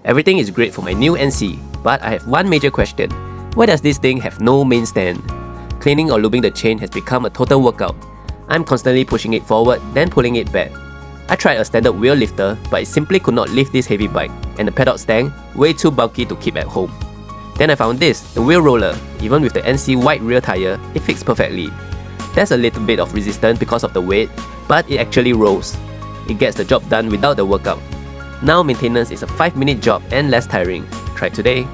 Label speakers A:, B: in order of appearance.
A: Everything is great for my new NC, but I have one major question. Why does this thing have no main stand? Cleaning or lubing the chain has become a total workout. I'm constantly pushing it forward, then pulling it back. I tried a standard wheel lifter, but it simply could not lift this heavy bike, and the paddock stand, way too bulky to keep at home. Then I found this, the wheel roller. Even with the NC wide rear tire, it fits perfectly. There's a little bit of resistance because of the weight, but it actually rolls. It gets the job done without the workout. Now maintenance is a 5-minute job and less tiring. Try it today.